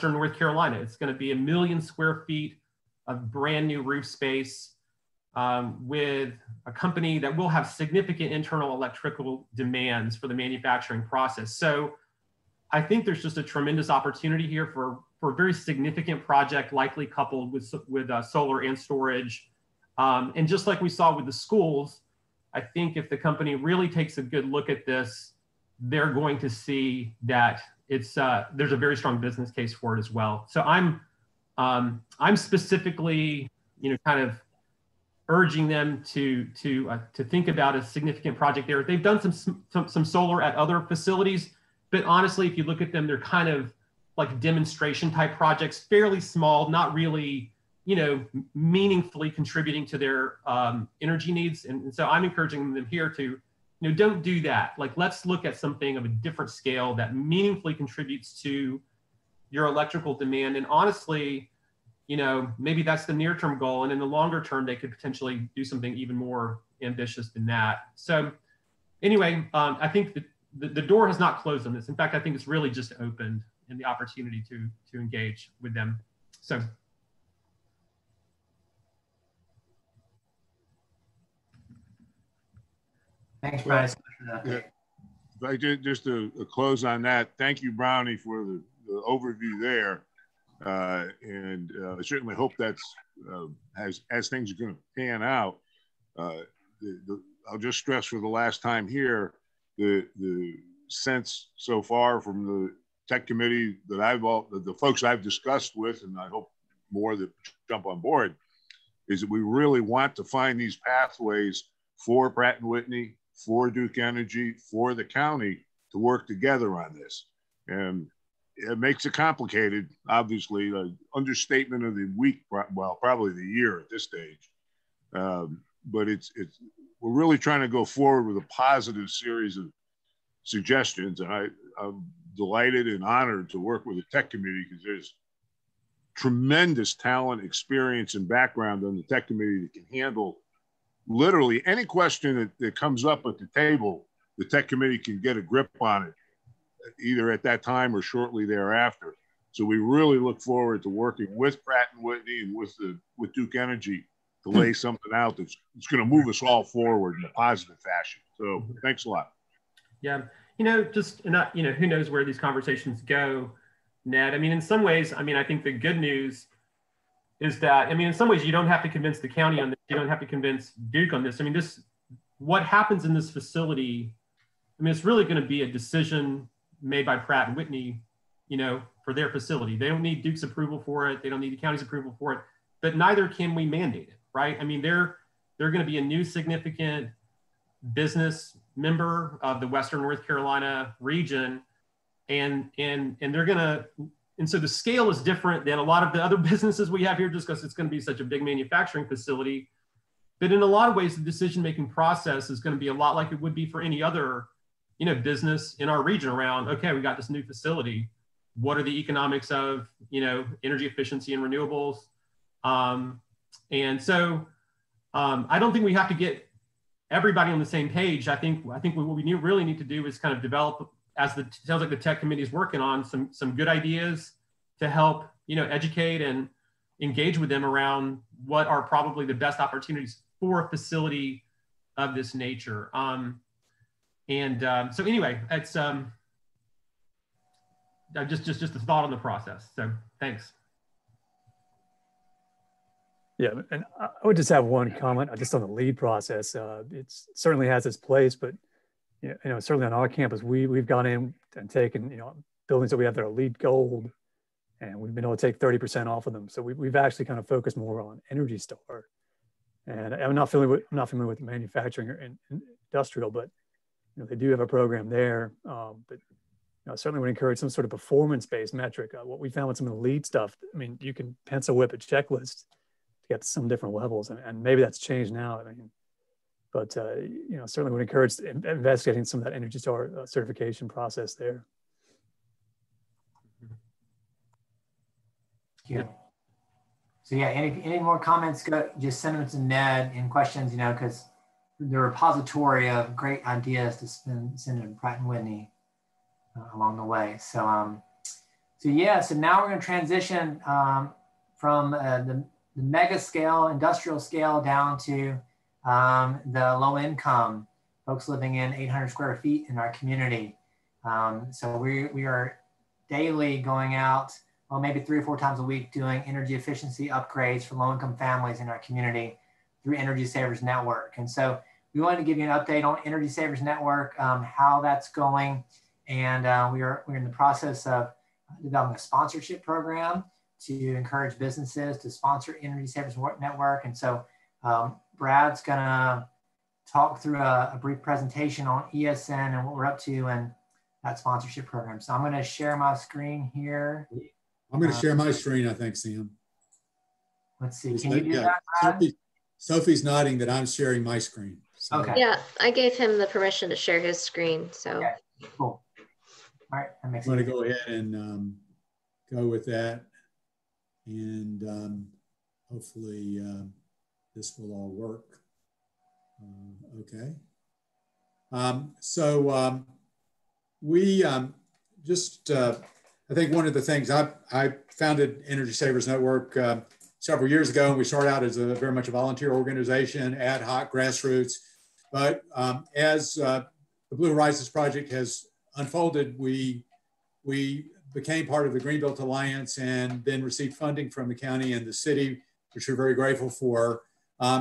North Carolina. It's going to be 1 million square feet of brand new roof space with a company that will have significant internal electrical demands for the manufacturing process. So I think there's just a tremendous opportunity here for a very significant project, likely coupled with solar and storage. And just like we saw with the schools, I think if the company really takes a good look at this, they're going to see that there's a very strong business case for it as well. So I'm specifically, kind of urging them to think about a significant project there. They've done some solar at other facilities, but honestly, if you look at them, they're kind of like demonstration type projects, fairly small, not really, meaningfully contributing to their energy needs. And so I'm encouraging them here to, don't do that. Like, let's look at something of a different scale that meaningfully contributes to your electrical demand. And honestly, maybe that's the near-term goal. And in the longer term, they could potentially do something even more ambitious than that. So anyway, I think the door has not closed on this. In fact, I think it's really just opened in the opportunity to engage with them. So. Thanks, Brian. Just to close on that, thank you, Brownie, for the overview there. And I certainly hope that's, as things are going to pan out, I'll just stress for the last time here, the sense so far from the tech committee that the folks I've discussed with, and I hope more that jump on board, is that we really want to find these pathways for Pratt & Whitney, for Duke Energy, for the county to work together on this. And it makes it complicated, obviously, understatement of the week, well, probably the year at this stage. But we're really trying to go forward with a positive series of suggestions. And I'm delighted and honored to work with the tech committee, because there's tremendous talent, experience, and background on the tech committee that can handle literally any question that comes up at the table. The tech committee can get a grip on it, either at that time or shortly thereafter. So we really look forward to working with Pratt & Whitney and with Duke Energy to lay something out that's going to move us all forward in a positive fashion. So thanks a lot. Yeah, who knows where these conversations go, Ned. I mean, in some ways, I think the good news is that, in some ways you don't have to convince the county on this. You don't have to convince Duke on this. What happens in this facility, it's really going to be a decision made by Pratt & Whitney, for their facility. They don't need Duke's approval for it. They don't need the county's approval for it, but neither can we mandate it, right? They're going to be a new significant business member of the Western North Carolina region. And they're going to, and so the scale is different than a lot of the other businesses we have here, just because it's going to be such a big manufacturing facility. But in a lot of ways, the decision-making process is going to be a lot like it would be for any other, business in our region around, okay, we got this new facility. What are the economics of, energy efficiency and renewables? And so I don't think we have to get everybody on the same page. I think what we really need to do is kind of develop, sounds like the tech committee is working on some good ideas to help, educate and engage with them around what are probably the best opportunities for a facility of this nature. So anyway, it's just a thought on the process. So thanks. Yeah, and I would just have one comment just on the LEED process. It certainly has its place, but certainly on our campus, we've gone in and taken buildings that we have that are LEED Gold, and we've been able to take 30% off of them. So we've actually kind of focused more on Energy Star. And I'm not familiar with manufacturing or industrial, but they do have a program there. But I certainly would encourage some sort of performance-based metric. What we found with some of the LEED stuff, you can pencil whip a checklist to get to some different levels, and maybe that's changed now. But certainly would encourage investigating some of that Energy Star certification process there. Thank you. So yeah, any more comments? Just send them to Ned and questions, because the repository of great ideas to send to Pratt & Whitney along the way. So So yeah, so now we're going to transition from the mega scale, industrial scale, down to the low income folks living in 800 square feet in our community. So we are daily going out, well, maybe 3 or 4 times a week, doing energy efficiency upgrades for low income families in our community through Energy Savers Network. And so we wanted to give you an update on Energy Savers Network, how that's going. And we're in the process of developing a sponsorship program to encourage businesses to sponsor Energy Savers Network. And so Brad's gonna talk through a brief presentation on ESN and what we're up to in that sponsorship program. So I'm gonna share my screen here. I'm gonna share my screen, I think, Sam. Let's see, can you do that, Brad? Sophie's nodding that I'm sharing my screen. So. Okay. Yeah, I gave him the permission to share his screen, so. Okay, cool. All right, that makes sense. I'm gonna go ahead and go with that. And hopefully this will all work. Okay. We just, I think one of the things I founded Energy Savers Network several years ago, and we started out as very much a volunteer organization, ad hoc, grassroots. But as the Blue Horizons Project has unfolded, we became part of the Greenbelt Alliance and then received funding from the county and the city, which we're very grateful for,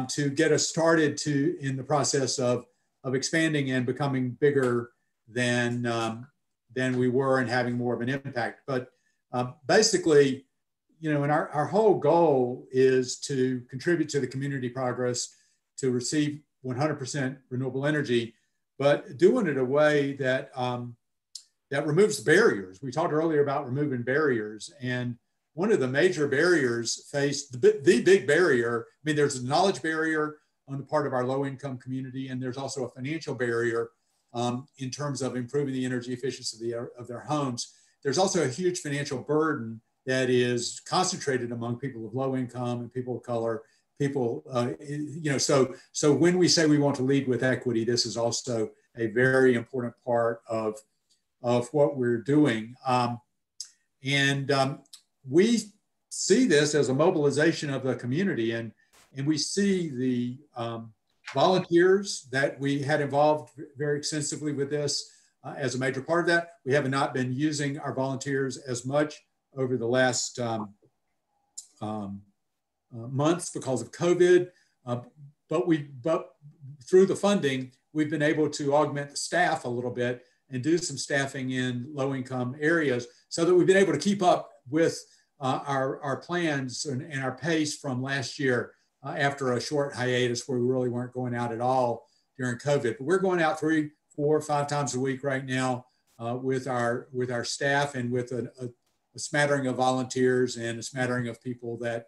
to get us started in the process of expanding and becoming bigger than we were and having more of an impact. But basically, you know, and our whole goal is to contribute to the community progress, to receive 100% renewable energy, but doing it in a way that that removes barriers. We talked earlier about removing barriers, and one of the major barriers faced, the big barrier, I mean, there's a knowledge barrier on the part of our low-income community, and there's also a financial barrier in terms of improving the energy efficiency of their homes. There's also a huge financial burden that is concentrated among people of low income and people of color, people, you know, so when we say we want to lead with equity, this is also a very important part of what we're doing. We see this as a mobilization of the community, and we see the volunteers that we had involved very extensively with this as a major part of that. We have not been using our volunteers as much over the last months because of COVID, but through the funding, we've been able to augment the staff a little bit and do some staffing in low-income areas so that we've been able to keep up with our plans and our pace from last year after a short hiatus where we really weren't going out at all during COVID. But we're going out 3, 4, 5 times a week right now with our staff and with a smattering of volunteers and a smattering of people that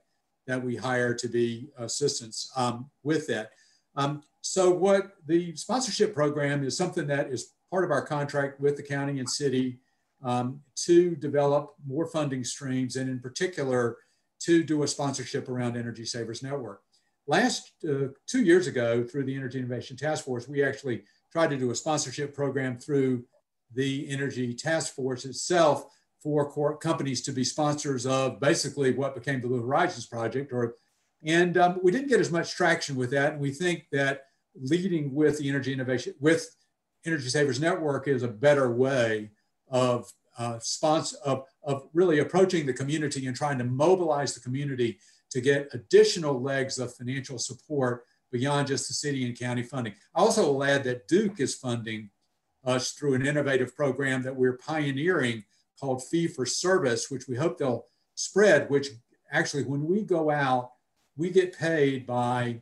we hire to be assistants with that. So what the sponsorship program is something that is part of our contract with the county and city to develop more funding streams, and in particular, to do a sponsorship around Energy Savers Network. Last 2 years ago, through the Energy Innovation Task Force, we actually tried to do a sponsorship program through the Energy Task Force itself for companies to be sponsors of basically what became the Blue Horizons Project. And we didn't get as much traction with that. And we think that leading with the Energy Innovation, with Energy Savers Network is a better way of really approaching the community and trying to mobilize the community to get additional legs of financial support beyond just the city and county funding. I also will add that Duke is funding us through an innovative program that we're pioneering called Fee for Service, which we hope they'll spread, which actually when we go out, we get paid by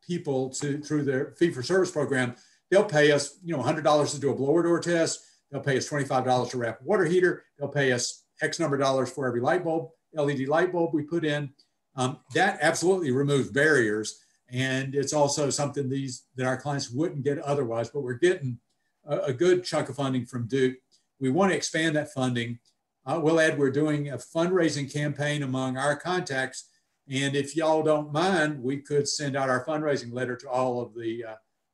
people through their Fee for Service program. They'll pay us, you know, $100 to do a blower door test. They'll pay us $25 to wrap a water heater. They'll pay us X number of dollars for every light bulb, LED light bulb we put in. That absolutely removes barriers. And it's also something that our clients wouldn't get otherwise, but we're getting a good chunk of funding from Duke. We want to expand that funding. We'll add, we're doing a fundraising campaign among our contacts. And if y'all don't mind, we could send out our fundraising letter to all of the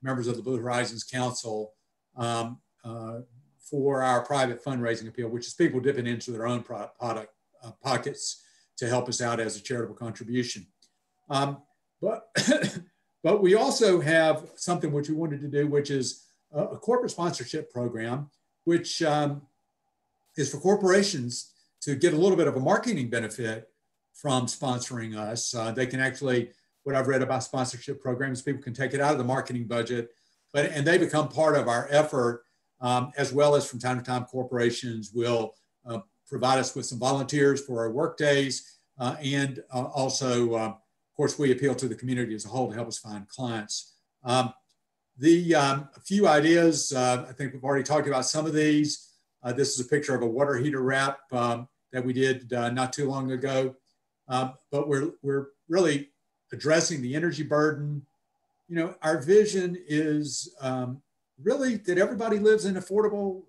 members of the Blue Horizons Council for our private fundraising appeal, which is people dipping into their own pockets to help us out as a charitable contribution. But but we also have something which we wanted to do, which is a corporate sponsorship program, which is for corporations to get a little bit of a marketing benefit from sponsoring us. They can actually, what I've read about sponsorship programs, people can take it out of the marketing budget, and they become part of our effort, as well as from time to time, corporations will provide us with some volunteers for our work days. Also, of course, we appeal to the community as a whole to help us find clients. A few ideas, I think we've already talked about some of these. This is a picture of a water heater wrap that we did not too long ago. But we're really addressing the energy burden. You know, our vision is really that everybody lives in affordable,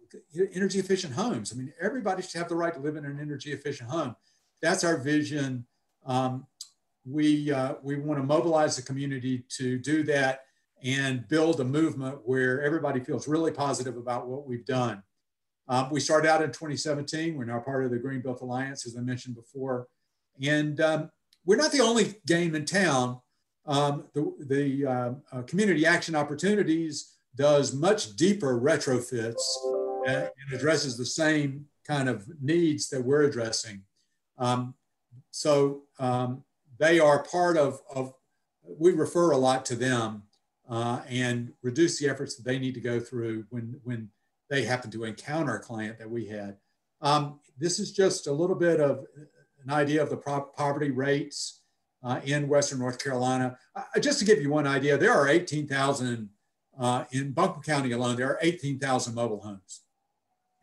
energy efficient homes. I mean, everybody should have the right to live in an energy efficient home. That's our vision. We want to mobilize the community to do that and build a movement where everybody feels really positive about what we've done. We started out in 2017. We're now part of the Green Built Alliance, as I mentioned before. And we're not the only game in town. The Community Action Opportunities does much deeper retrofits and addresses the same kind of needs that we're addressing. They are part of, we refer a lot to them and reduce the efforts that they need to go through when they happen to encounter a client that we had. This is just a little bit of an idea of the poverty rates in Western North Carolina. Just to give you one idea, there are 18,000, in Buncombe County alone, there are 18,000 mobile homes.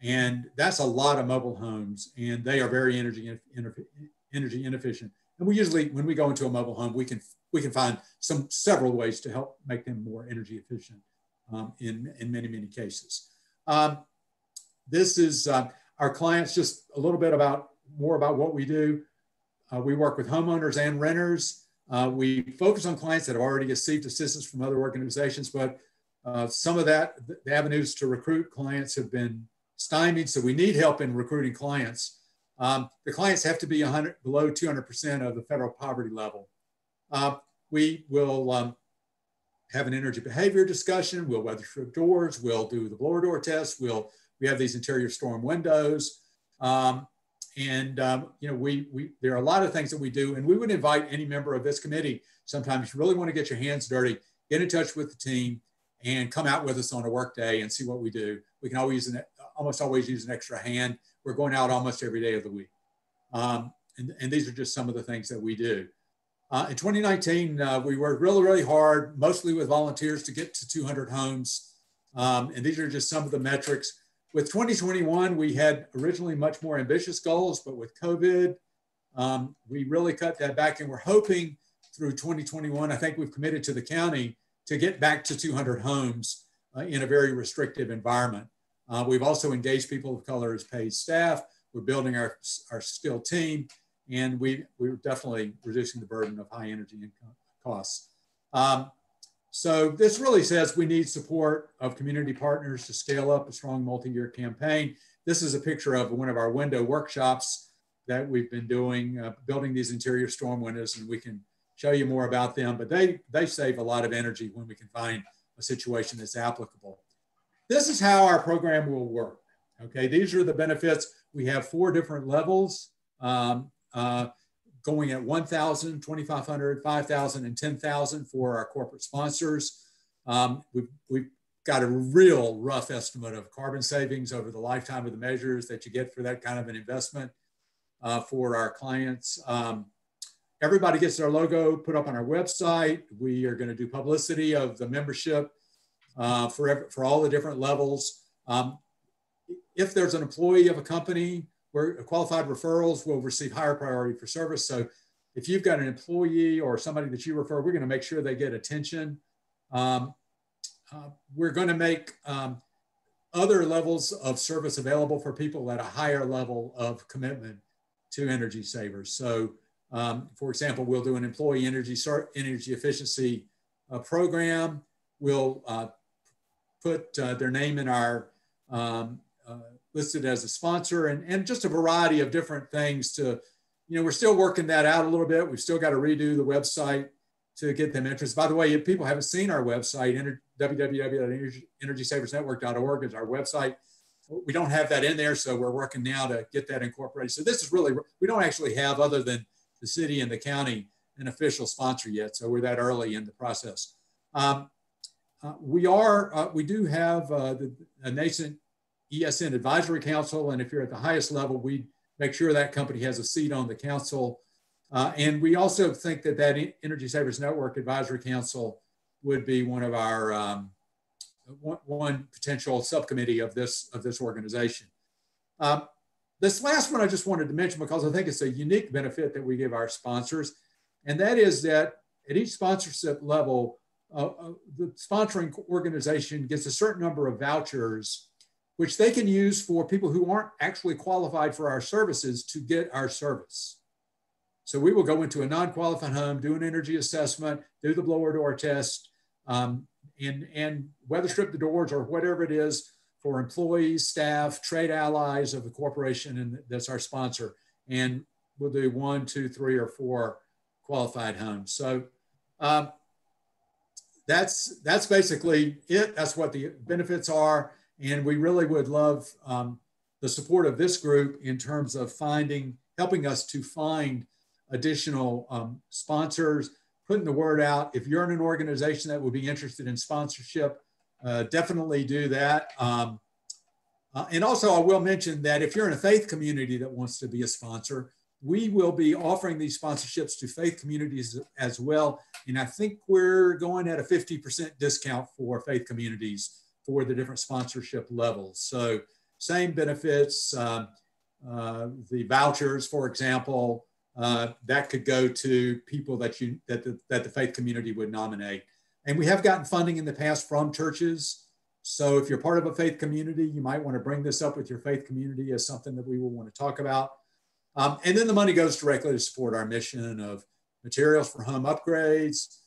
And that's a lot of mobile homes, and they are very energy inefficient. And we usually, when we go into a mobile home, we can find several ways to help make them more energy efficient in many, many cases. This is our clients, just a little bit more about what we do. We work with homeowners and renters. We focus on clients that have already received assistance from other organizations, but some of the avenues to recruit clients have been stymied, so we need help in recruiting clients. The clients have to be below 200% of the federal poverty level. We will have an energy behavior discussion. We'll weatherproof doors. We'll do the blower door test. We have these interior storm windows. You know, there are a lot of things that we do, and we would invite any member of this committee, sometimes if you really want to get your hands dirty, get in touch with the team and come out with us on a work day and see what we do. We can almost always use an extra hand. We're going out almost every day of the week. And these are just some of the things that we do. In 2019, we worked really, really hard, mostly with volunteers, to get to 200 homes. And these are just some of the metrics. With 2021, we had originally much more ambitious goals, but with COVID, we really cut that back, and we're hoping through 2021, I think we've committed to the county to get back to 200 homes in a very restrictive environment. We've also engaged people of color as paid staff. We're building our skilled team, and we're definitely reducing the burden of high energy income costs. So this really says we need support of community partners to scale up a strong multi-year campaign. This is a picture of one of our window workshops that we've been doing, building these interior storm windows, and we can show you more about them, but they save a lot of energy when we can find a situation that's applicable. This is how our program will work. Okay, these are the benefits. We have 4 different levels, going at 1,000, 2,500, 5,000, and 10,000 for our corporate sponsors. We've got a real rough estimate of carbon savings over the lifetime of the measures that you get for that kind of an investment for our clients. Everybody gets their logo put up on our website. We are going to do publicity of the membership for all the different levels. If there's an employee of a company where qualified referrals will receive higher priority for service. So if you've got an employee or somebody that you refer, we're going to make sure they get attention. We're going to make other levels of service available for people at a higher level of commitment to energy savers. So for example, we'll do an employee energy efficiency program. We'll put their name in our listed as a sponsor, and just a variety of different things to, we're still working that out a little bit. We've still got to redo the website to get them interested. By the way, if people haven't seen our website, www.energysaversnetwork.org is our website. We don't have that in there, so we're working now to get that incorporated. So this is really, we don't actually have, other than the city and the county, an official sponsor yet. So we're that early in the process. We do have a nascent ESN Advisory Council, and if you're at the highest level, we make sure that company has a seat on the council. And we also think that Energy Savers Network Advisory Council would be one of our one potential subcommittee of this organization. This last one I just wanted to mention because I think it's a unique benefit that we give our sponsors, and that is that at each sponsorship level, the sponsoring organization gets a certain number of vouchers which they can use for people who aren't actually qualified for our services to get our service. So we will go into a non-qualified home, do an energy assessment, do the blower door test, and weather strip the doors or whatever it is for employees, staff, trade allies of the corporation, and that's our sponsor. And we'll do 1, 2, 3, or 4 qualified homes. So that's basically it. That's what the benefits are. And we really would love the support of this group in terms of helping us to find additional sponsors, putting the word out. If you're in an organization that would be interested in sponsorship, definitely do that. And also I will mention that if you're in a faith community that wants to be a sponsor, we will be offering these sponsorships to faith communities as well. And I think we're going at a 50% discount for faith communities for the different sponsorship levels. So same benefits, the vouchers, for example, that could go to people that the faith community would nominate. And we have gotten funding in the past from churches. So if you're part of a faith community, you might want to bring this up with your faith community as something that we will want to talk about. And then the money goes directly to support our mission of materials for home upgrades,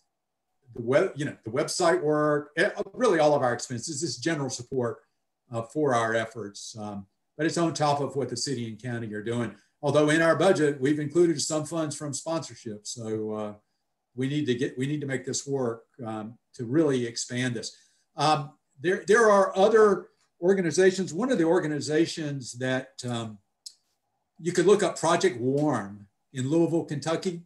the website work, really all of our expenses, this general support for our efforts. But it's on top of what the city and county are doing. Although in our budget, we've included some funds from sponsorship. So we need to make this work to really expand this. There are other organizations. One of the organizations that you could look up, Project Warm in Louisville, Kentucky.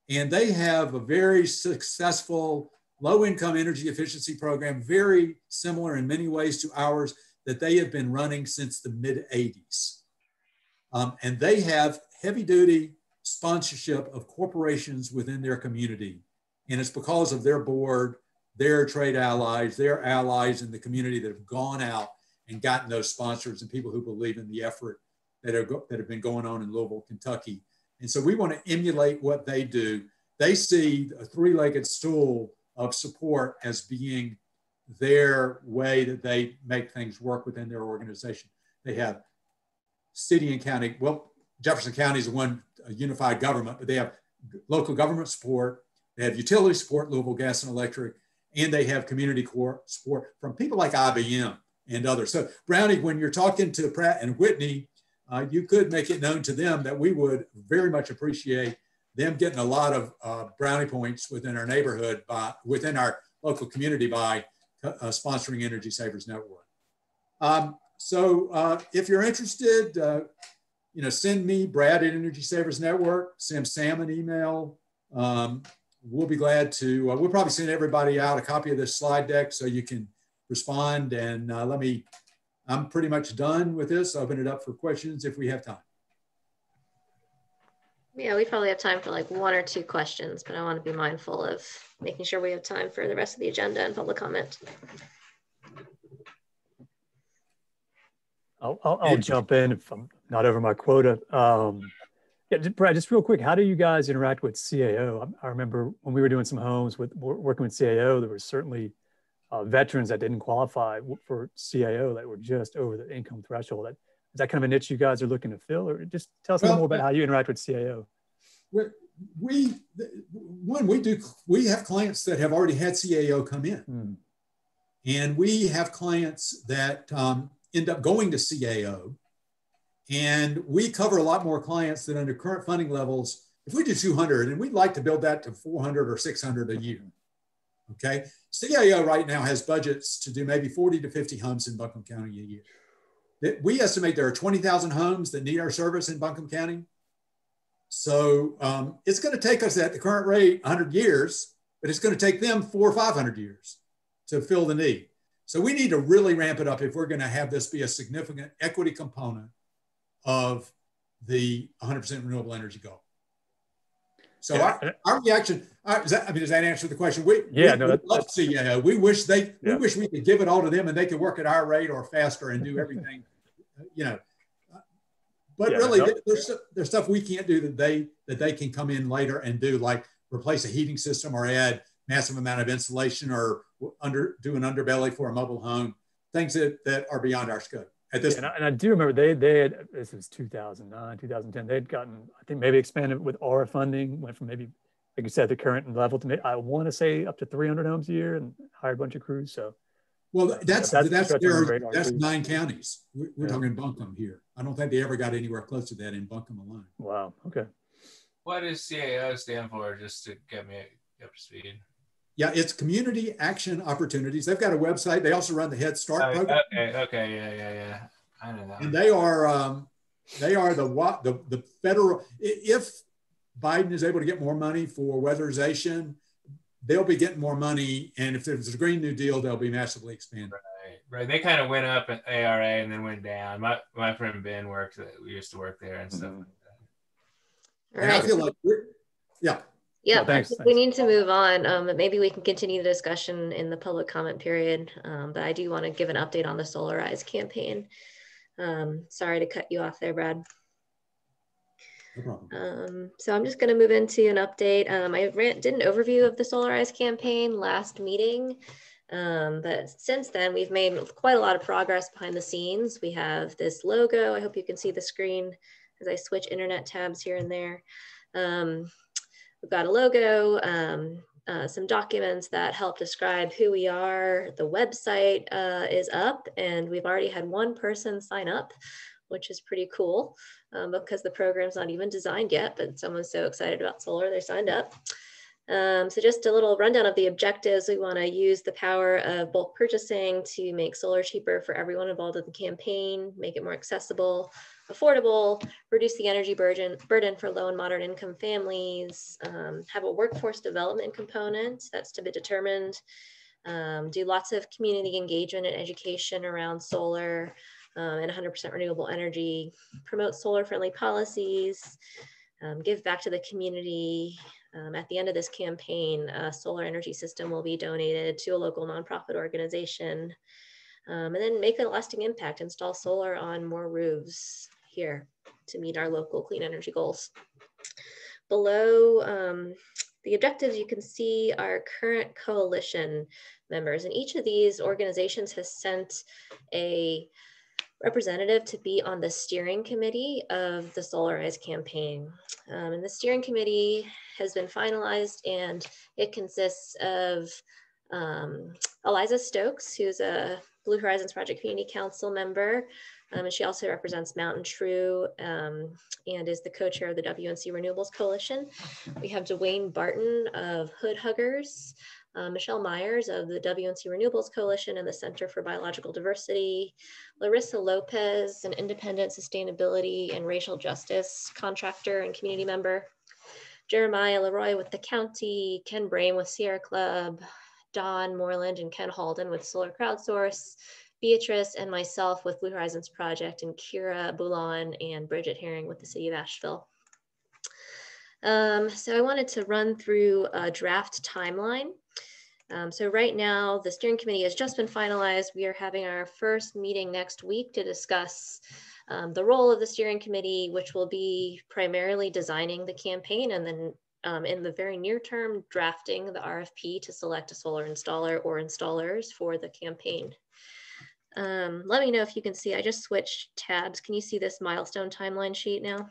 And they have a very successful low-income energy efficiency program, very similar in many ways to ours, that they have been running since the mid-'80s. And they have heavy-duty sponsorship of corporations within their community. And it's because of their board, their trade allies, their allies in the community that have gone out and gotten those sponsors and people who believe in the effort that have been going on in Louisville, Kentucky. And so we want to emulate what they do. They see a three-legged stool of support as being their way that they make things work within their organization. They have city and county, well, Jefferson County is one unified government, but they have local government support, they have utility support, Louisville Gas and Electric, and they have community support from people like IBM and others. So Brownie, when you're talking to Pratt and Whitney, you could make it known to them that we would very much appreciate them getting a lot of brownie points within our neighborhood, within our local community by sponsoring Energy Savers Network. So if you're interested, send me, Brad at Energy Savers Network, send Sam an email. We'll be glad to, we'll probably send everybody out a copy of this slide deck so you can respond. And I'm pretty much done with this. Open it up for questions if we have time. Yeah, we probably have time for like 1 or 2 questions, but I want to be mindful of making sure we have time for the rest of the agenda and public comment. I'll jump in if I'm not over my quota. Yeah, Brad, just real quick, how do you guys interact with CAO? I remember when we were doing some homes working with CAO, there were certainly veterans that didn't qualify for CAO that were just over the income threshold. Is that kind of a niche you guys are looking to fill, or just tell us a little more about how you interact with CAO? We have clients that have already had CAO come in. And we have clients that end up going to CAO. And we cover a lot more clients than under current funding levels. If we do 200, and we'd like to build that to 400 or 600 a year, okay? CAO right now has budgets to do maybe 40 to 50 homes in Buncombe County a year. We estimate there are 20,000 homes that need our service in Buncombe County. So it's going to take us at the current rate 100 years, but it's going to take them 400 or 500 years to fill the need. So we need to really ramp it up if we're going to have this be a significant equity component of the 100% renewable energy goal. So our reaction, does that answer the question? We love CAO. We wish we could give it all to them and they could work at our rate or faster and do everything, But there's stuff we can't do that they can come in later and do, like replace a heating system or add massive amount of insulation or do an underbelly for a mobile home, things that are beyond our scope at this point. And I do remember they had, this was 2009, 2010, they'd gotten, I think maybe expanded with ARA funding, went from maybe, like you said, the current level to maybe, I want to say up to 300 homes a year and hired a bunch of crews. So. Well, that's 9 counties. We're talking Buncombe here. I don't think they ever got anywhere close to that in Buncombe alone. Wow. Okay. What does CAO stand for, just to get me up to speed? Yeah, it's Community Action Opportunities. They've got a website. They also run the Head Start program. Okay, yeah. I know that. And they are the federal. If Biden is able to get more money for weatherization, they'll be getting more money. And if there's a Green New Deal, they'll be massively expanded. Right. They kind of went up at ARA and then went down. My friend Ben we used to work there and stuff like that. And I feel like Yeah, thanks. We need to move on, but maybe we can continue the discussion in the public comment period. But I do want to give an update on the Solarize campaign. Sorry to cut you off there, Brad. No problem. So I'm just going to move into an update. I did an overview of the Solarize campaign last meeting, but since then we've made quite a lot of progress behind the scenes. We have this logo. I hope you can see the screen as I switch internet tabs here and there. We've got a logo, some documents that help describe who we are. The website is up, and we've already had one person sign up, which is pretty cool because the program's not even designed yet, but someone's so excited about solar, they signed up. So just a little rundown of the objectives. We want to use the power of bulk purchasing to make solar cheaper for everyone involved in the campaign, make it more accessible, affordable, reduce the energy burden for low and moderate income families, have a workforce development component that's to be determined, do lots of community engagement and education around solar and 100% renewable energy, promote solar friendly policies, give back to the community. At the end of this campaign, a solar energy system will be donated to a local nonprofit organization, and then make a lasting impact, install solar on more roofs here to meet our local clean energy goals. Below the objectives, you can see our current coalition members, and each of these organizations has sent a representative to be on the steering committee of the Solarize campaign. And the steering committee has been finalized, and it consists of Eliza Stokes, who's a Blue Horizons Project Community Council member, and she also represents Mountain True and is the co-chair of the WNC Renewables Coalition. We have Dwayne Barton of Hood Huggers, Michelle Myers of the WNC Renewables Coalition and the Center for Biological Diversity, Larissa Lopez, an independent sustainability and racial justice contractor and community member, Jeremiah Leroy with the county, Ken Brame with Sierra Club, Don Moreland and Ken Halden with Solar Crowdsource, Beatrice and myself with Blue Horizons Project, and Kira Boulon and Bridget Herring with the City of Asheville. So I wanted to run through a draft timeline. So right now, the steering committee has just been finalized. We are having our first meeting next week to discuss the role of the steering committee, which will be primarily designing the campaign, and then in the very near term, drafting the RFP to select a solar installer or installers for the campaign. Let me know if you can see, I just switched tabs. Can you see this milestone timeline sheet now?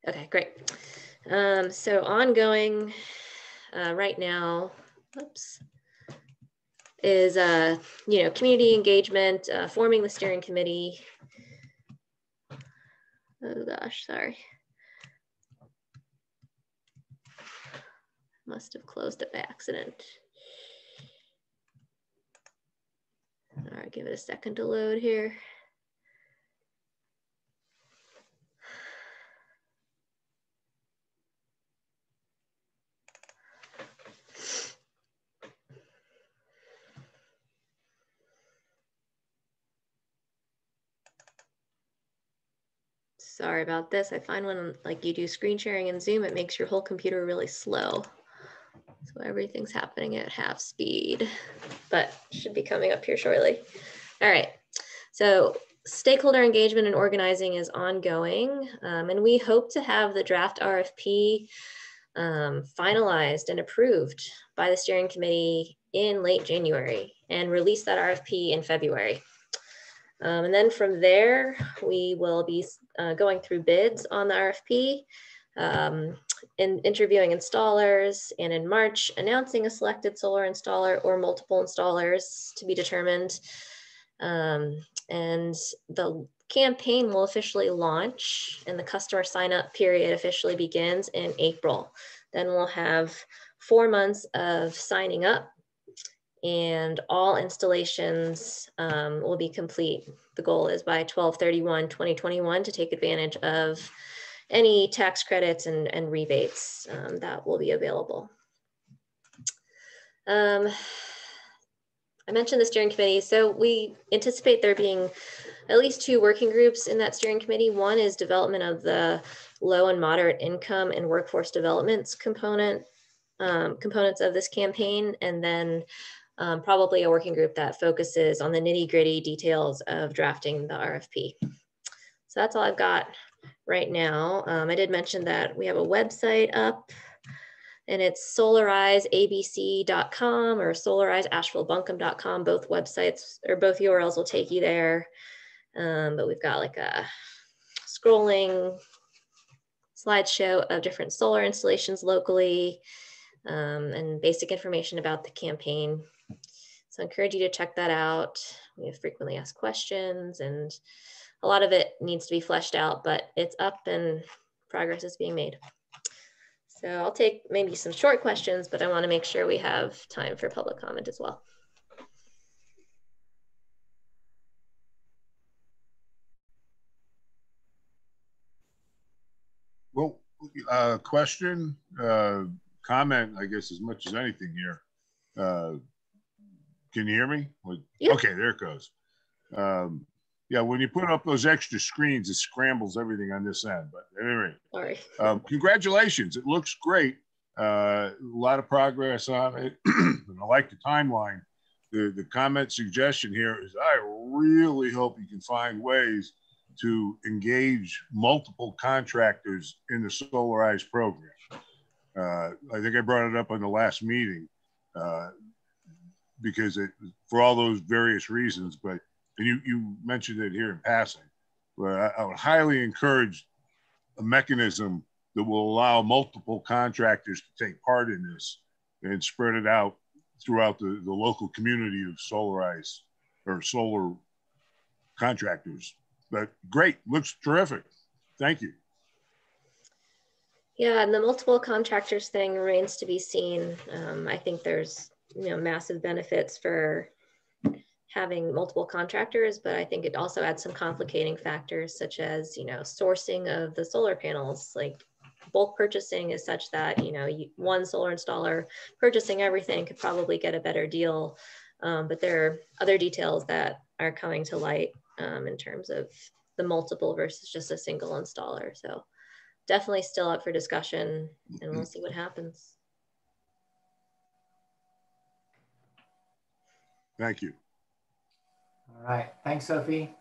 Okay, great. So ongoing right now, oops, is, you know, community engagement, forming the steering committee. Oh gosh, sorry. Must have closed it by accident. All right, give it a second to load here. Sorry about this. I find when like you do screen sharing in Zoom, it makes your whole computer really slow. So everything's happening at half speed, but should be coming up here shortly. All right, so stakeholder engagement and organizing is ongoing, and we hope to have the draft RFP finalized and approved by the steering committee in late January and release that RFP in February. And then from there, we will be going through bids on the RFP, and interviewing installers, and in March, announcing a selected solar installer or multiple installers to be determined. And the campaign will officially launch and the customer sign up period officially begins in April. Then we'll have 4 months of signing up and all installations will be complete. The goal is by 12/31/2021 to take advantage of any tax credits and rebates that will be available. I mentioned the steering committee. So we anticipate there being at least 2 working groups in that steering committee. One is development of the low and moderate income and workforce developments components of this campaign, and then probably a working group that focuses on the nitty-gritty details of drafting the RFP. So that's all I've got right now. I did mention that we have a website up, and it's solarizeabc.com or solarizeashevillebuncombe.com. Both websites or both URLs will take you there. But we've got like a scrolling slideshow of different solar installations locally, and basic information about the campaign. So I encourage you to check that out. We have frequently asked questions, and a lot of it needs to be fleshed out, but it's up and progress is being made. So I'll take maybe some short questions, but I want to make sure we have time for public comment as well. Well, question, comment, I guess, as much as anything here. Can you hear me? Yep. Okay, there it goes. Yeah, when you put up those extra screens, it scrambles everything on this end. But anyway, sorry. Congratulations. It looks great. A lot of progress on it. And I like the timeline. The comment suggestion here is I really hope you can find ways to engage multiple contractors in the Solarize program. I think I brought it up on the last meeting because for all those various reasons, but and you mentioned it here in passing, but I would highly encourage a mechanism that will allow multiple contractors to take part in this and spread it out throughout the local community of Solarize or solar contractors. But great, looks terrific. Thank you. Yeah, and the multiple contractors thing remains to be seen. I think there's massive benefits for having multiple contractors, but I think it also adds some complicating factors such as sourcing of the solar panels. Like bulk purchasing is such that one solar installer purchasing everything could probably get a better deal, but there are other details that are coming to light in terms of the multiple versus just a single installer. So definitely still up for discussion, and we'll see what happens. Thank you. All right, thanks, Sophie.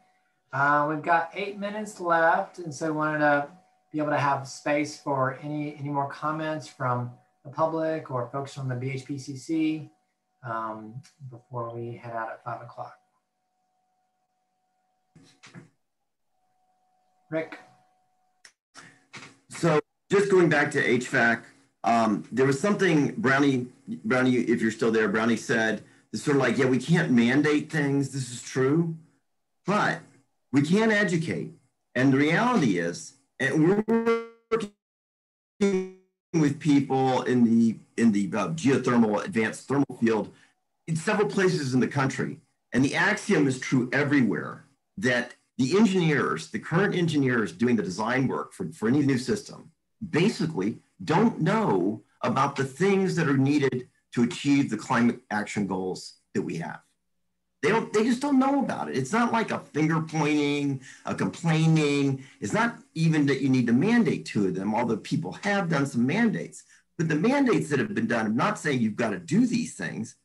We've got 8 minutes left, and so I wanted to be able to have space for any more comments from the public or folks from the BHPCC before we head out at 5 o'clock. Rick. So just going back to HVAC, there was something Brownie, if you're still there, Brownie said It's sort of like, yeah, we can't mandate things. This is true, but we can educate. And the reality is, and we're working with people in the geothermal advanced thermal field in several places in the country. And the axiom is true everywhere, that the engineers, the current engineers doing the design work for any new system, basically don't know about the things that are needed to achieve the climate action goals that we have. They just don't know about it. It's not like a finger pointing, a complaining. It's not even that you need to mandate to them, although people have done some mandates. But the mandates that have been done, I'm not saying you've got to do these things.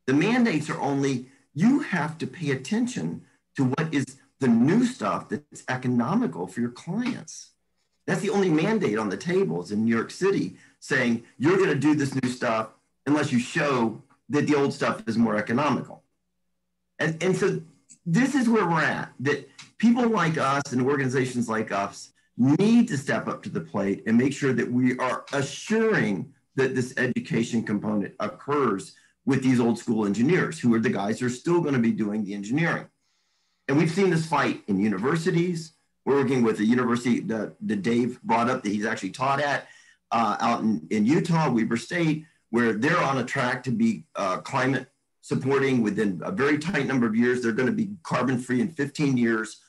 The mandates are only, you have to pay attention to what is the new stuff that's economical for your clients. That's the only mandate on the tables in New York City, saying you're going to do this new stuff unless you show that the old stuff is more economical. And so this is where we're at, that people like us and organizations like us need to step up to the plate and make sure that we are assuring that this education component occurs with these old school engineers, who are the guys who are still going to be doing the engineering. And we've seen this fight in universities. We're working with a university that Dave brought up that he's actually taught at out in Utah, Weber State, where they're on a track to be climate supporting within a very tight number of years. They're going to be carbon free in 15 years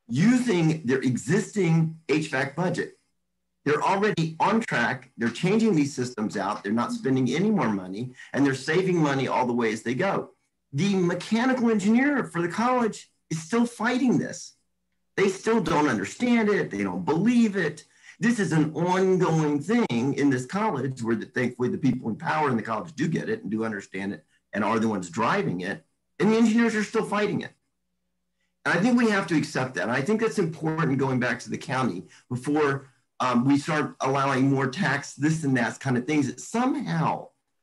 using their existing HVAC budget. They're already on track. They're changing these systems out. They're not spending any more money, and they're saving money all the way as they go. The mechanical engineer for the college is still fighting this. They still don't understand it. They don't believe it. This is an ongoing thing in this college where thankfully the people in power in the college do get it and do understand it and are the ones driving it. And the engineers are still fighting it. And I think we have to accept that. And I think that's important going back to the county before we start allowing more tax, this and that kind of things. That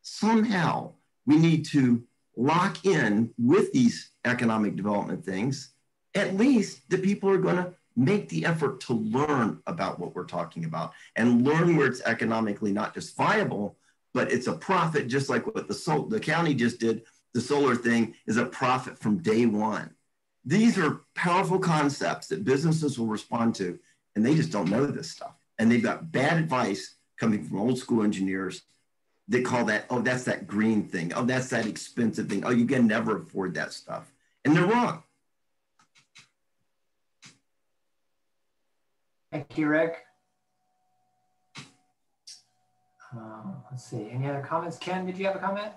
somehow we need to lock in with these economic development things. At least the people are going to make the effort to learn about what we're talking about and learn where it's economically not just viable, but it's a profit, just like what the county just did. The solar thing is a profit from day one. These are powerful concepts that businesses will respond to, and they just don't know this stuff. And they've got bad advice coming from old school engineers that call that, oh, that's that green thing. Oh, that's that expensive thing. Oh, you can never afford that stuff. And they're wrong. Thank you, Rick. Let's see, any other comments? Ken, did you have a comment?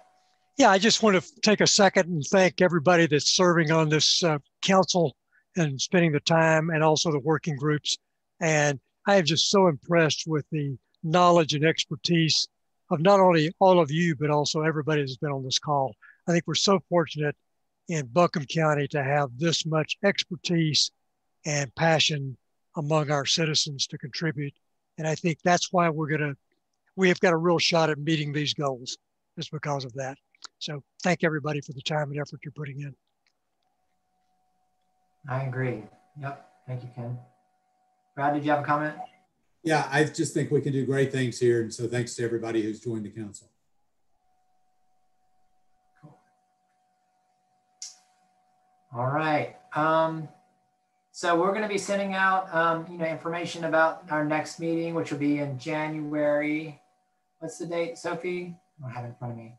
Yeah, I just want to take a second and thank everybody that's serving on this council and spending the time, and also the working groups. And I am just so impressed with the knowledge and expertise of not only all of you, but also everybody that's been on this call. I think we're so fortunate in Buncombe County to have this much expertise and passion among our citizens to contribute. And I think that's why we have got a real shot at meeting these goals, just because of that. So thank everybody for the time and effort you're putting in. I agree. Yep. Thank you, Ken. Brad, did you have a comment? Yeah, I just think we can do great things here. And so thanks to everybody who's joined the council. Cool. All right. So we're going to be sending out, information about our next meeting, which will be in January. What's the date, Sophie? I don't have it in front of me.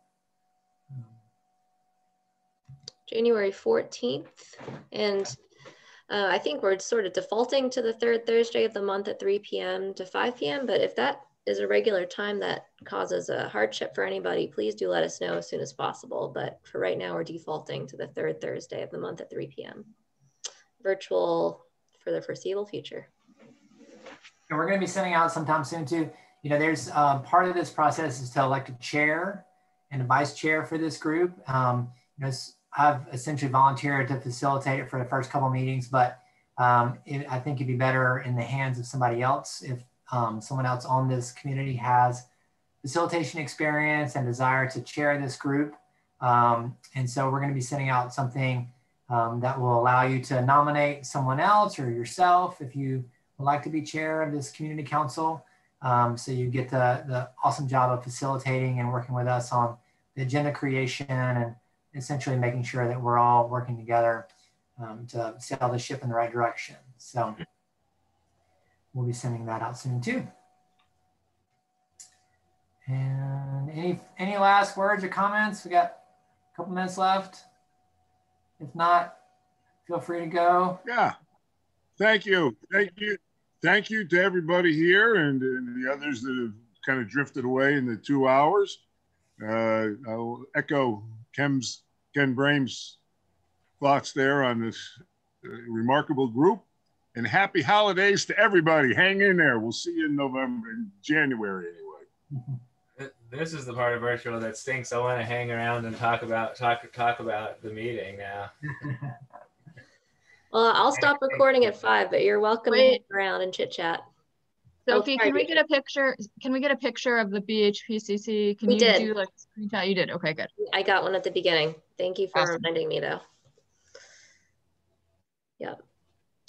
January 14th. And I think we're sort of defaulting to the third Thursday of the month at 3 p.m. to 5 p.m. But if that is a regular time that causes a hardship for anybody, please do let us know as soon as possible. But for right now, we're defaulting to the third Thursday of the month at 3 p.m. Virtual for the foreseeable future. And we're going to be sending out sometime soon too. There's part of this process is to elect a chair and a vice chair for this group. I've essentially volunteered to facilitate it for the first couple of meetings, but I think it'd be better in the hands of somebody else if someone else on this community has facilitation experience and desire to chair this group. And so we're going to be sending out something that will allow you to nominate someone else or yourself if you would like to be chair of this community council. So you get the awesome job of facilitating and working with us on the agenda creation and essentially making sure that we're all working together to sail the ship in the right direction. So we'll be sending that out soon too. And any last words or comments? We got a couple minutes left. If not, feel free to go. Yeah. Thank you. Thank you. Thank you to everybody here and the others that have kind of drifted away in the 2 hours. I'll echo Ken Brame's thoughts there on this remarkable group. And happy holidays to everybody. Hang in there. We'll see you in January anyway. This is the part of virtual that stinks. I want to hang around and talk about the meeting now. Well, I'll stop recording at 5, but you're welcome to hang around and chit chat. Sophie, can we get a picture? Can we get a picture of the BHPCC? Can we you did. do like a screenshot? You did. Okay, good. I got one at the beginning. Thank you for reminding me though. Yep.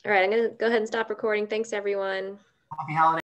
All right, I'm gonna go ahead and stop recording. Thanks everyone. Happy holidays.